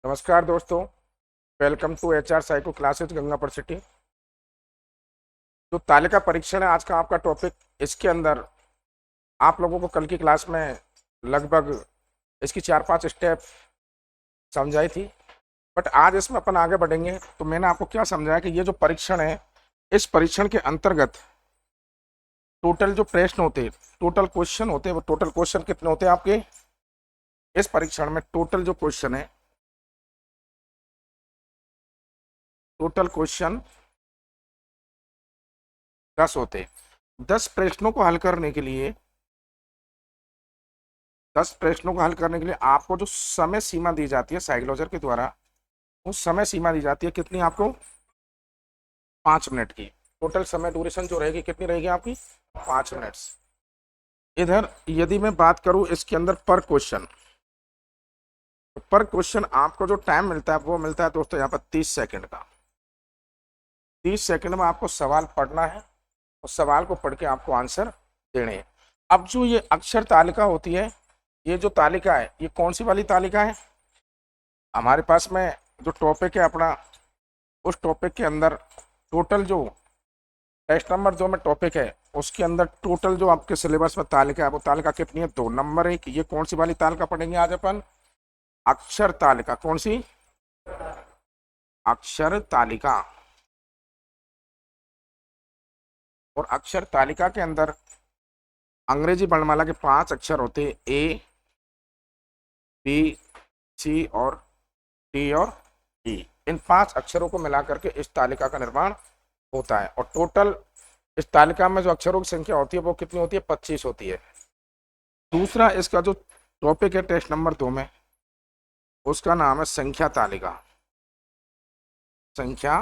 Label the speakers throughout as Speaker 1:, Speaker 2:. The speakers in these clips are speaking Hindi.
Speaker 1: नमस्कार दोस्तों। Welcome to HR psycho classes Gangapur city. जो तालिका परीक्षण है आज का आपका टॉपिक, इसके अंदर आप लोगों को कल की क्लास में लगभग इसकी 4-5 स्टेप समझाई थी, बट आज इसमें अपन आगे बढ़ेंगे। तो मैंने आपको क्या समझाया कि ये जो परीक्षण है, इस परीक्षण के अंतर्गत टोटल जो प्रश्न होते हैं, टोटल क्वेश्चन होते हैं, वो टोटल क्वेश्चन कितने होते हैं आपके इस परीक्षण में? टोटल जो क्वेश्चन है, टोटल क्वेश्चन 10 होते हैं। 10 प्रश्नों को हल करने के लिए 10 प्रश्नों को हल करने के लिए आपको जो समय सीमा दी जाती है साइकोलॉजर के द्वारा, उस समय सीमा दी जाती है कितनी आपको? 5 मिनट की। टोटल समय ड्यूरेशन जो रहेगी कितनी रहेगी आपकी? 5 मिनट्स। इधर यदि मैं बात करूं इसके अंदर पर क्वेश्चन, तो पर क्वेश्चन आपको जो टाइम मिलता है वो मिलता है दोस्तों यहाँ पर 30 सेकंड का। 30 सेकंड में आपको सवाल पढ़ना है और सवाल को पढ़ के आपको आंसर देने हैं। अब जो ये अक्षर तालिका होती है, ये जो तालिका है, ये कौन सी वाली तालिका है? हमारे पास में जो टॉपिक है अपना, उस टॉपिक के अंदर टोटल जो टेस्ट नंबर 2 में टॉपिक है, उसके अंदर टोटल जो आपके सिलेबस में तालिका है, वो तालिका कितनी है? 2 नंबर 1। ये कौन सी वाली तालिका पढ़ेंगे आज अपन? अक्षर तालिका। कौन सी? अक्षर तालिका। और अक्षर तालिका के अंदर अंग्रेजी वर्णमाला के 5 अक्षर होते हैं, ए, बी, सी और टी और ई। इन 5 अक्षरों को मिलाकर के इस तालिका का निर्माण होता है। और टोटल इस तालिका में जो अक्षरों की संख्या होती है वो कितनी होती है? 25 होती है। दूसरा इसका जो टॉपिक है टेस्ट नंबर 2 में, उसका नाम है संख्या तालिका। संख्या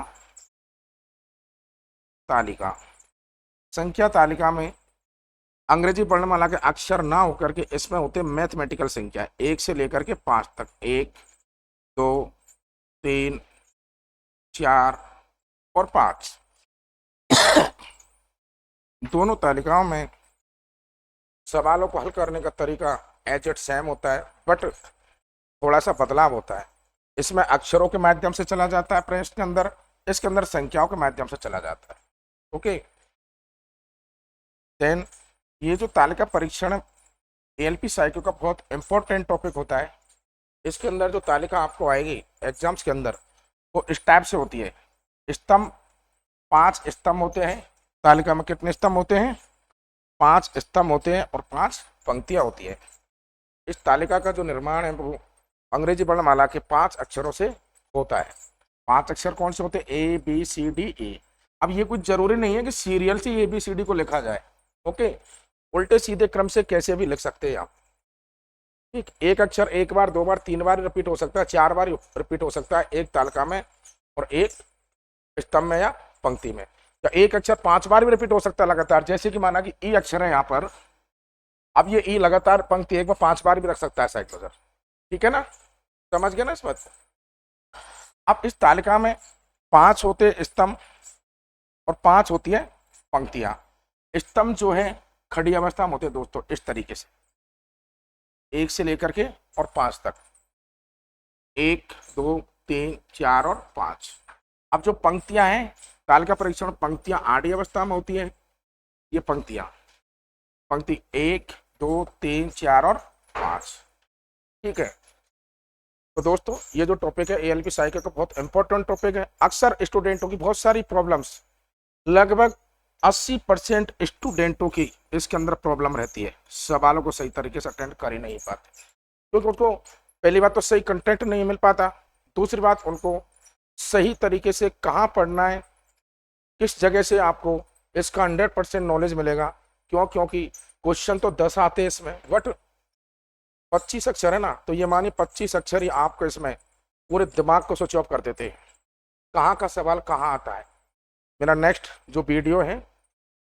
Speaker 1: तालिका। संख्या तालिका में अंग्रेजी वर्णमाला के अक्षर ना होकर के इसमें होते मैथमेटिकल संख्या, 1 से लेकर के 5 तक। 1, 2, 3, 4 और 5। दोनों तालिकाओं में सवालों को हल करने का तरीका एज इट सेम होता है, बट थोड़ा सा बदलाव होता है। इसमें अक्षरों के माध्यम से चला जाता है प्रश्न के अंदर, इसके अंदर संख्याओं के माध्यम से चला जाता है। ओके, देन ये जो तालिका परीक्षण एएलपी साइको का बहुत इंपॉर्टेंट टॉपिक होता है। इसके अंदर जो तालिका आपको आएगी एग्जाम्स के अंदर, वो इस टाइप से होती है। स्तंभ, 5 स्तंभ होते हैं। तालिका में कितने स्तंभ होते हैं? 5 स्तंभ होते हैं और 5 पंक्तियां होती है। इस तालिका का जो निर्माण है वो अंग्रेजी वर्णमाला के 5 अक्षरों से होता है। 5 अक्षर कौन से होते हैं? ए, बी, सी, डी, ए। अब ये कुछ जरूरी नहीं है कि सीरियल से ABCD को लिखा जाए। ओके, उल्टे सीधे क्रम से कैसे भी लिख सकते हैं आप। ठीक, एक अक्षर 1 बार, 2 बार, 3 बार रिपीट हो सकता है, 4 बार रिपीट हो सकता है एक तालिका में और एक स्तंभ में या पंक्ति में। या एक अक्षर 5 बार भी रिपीट हो सकता है लगातार। जैसे कि माना कि ई अक्षर है यहाँ पर, अब ये ई लगातार पंक्ति 1 बार 5 बार भी रख सकता है साइक्लोजर। ठीक है ना, समझ गए ना इस बात? अब इस तालिका में 5 होते स्तंभ और 5 होती है पंक्तियां। स्तंभ जो है खड़ी अवस्था में होते हैं दोस्तों इस तरीके से, 1 से लेकर के और 5 तक। 1, 2, 3, 4 और 5। अब जो पंक्तियां हैं, तालिका परीक्षण पंक्तियां आड़ी अवस्था में होती है। ये पंक्तियां, पंक्ति 1, 2, 3, 4 और 5। ठीक है, तो दोस्तों ये जो टॉपिक है एएलपी साइको का बहुत इंपॉर्टेंट टॉपिक है। अक्सर स्टूडेंटों की बहुत सारी प्रॉब्लम्स, लगभग 80% स्टूडेंटों की इसके अंदर प्रॉब्लम रहती है, सवालों को सही तरीके से अटेंड कर ही नहीं पाते, क्योंकि उनको पहली बात तो सही कंटेंट नहीं मिल पाता। दूसरी बात, उनको सही तरीके से कहाँ पढ़ना है, किस जगह से आपको इसका 100% नॉलेज मिलेगा। क्योंकि क्वेश्चन तो 10 आते हैं इसमें, बट 25 अक्षर है ना, तो ये मानिए 25 अक्षर ही आपको इसमें पूरे दिमाग को स्विच ऑफ कर देते हैं, कहाँ का सवाल कहाँ आता है। मेरा नेक्स्ट जो वीडियो है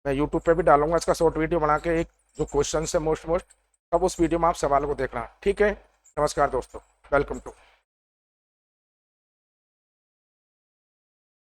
Speaker 1: मैं यूट्यूब पे भी डालूंगा, इसका शॉर्ट वीडियो बना के, एक जो क्वेश्चन है मोस्ट, तब उस वीडियो में आप सवालों को देखना। ठीक है, नमस्कार दोस्तों, वेलकम टू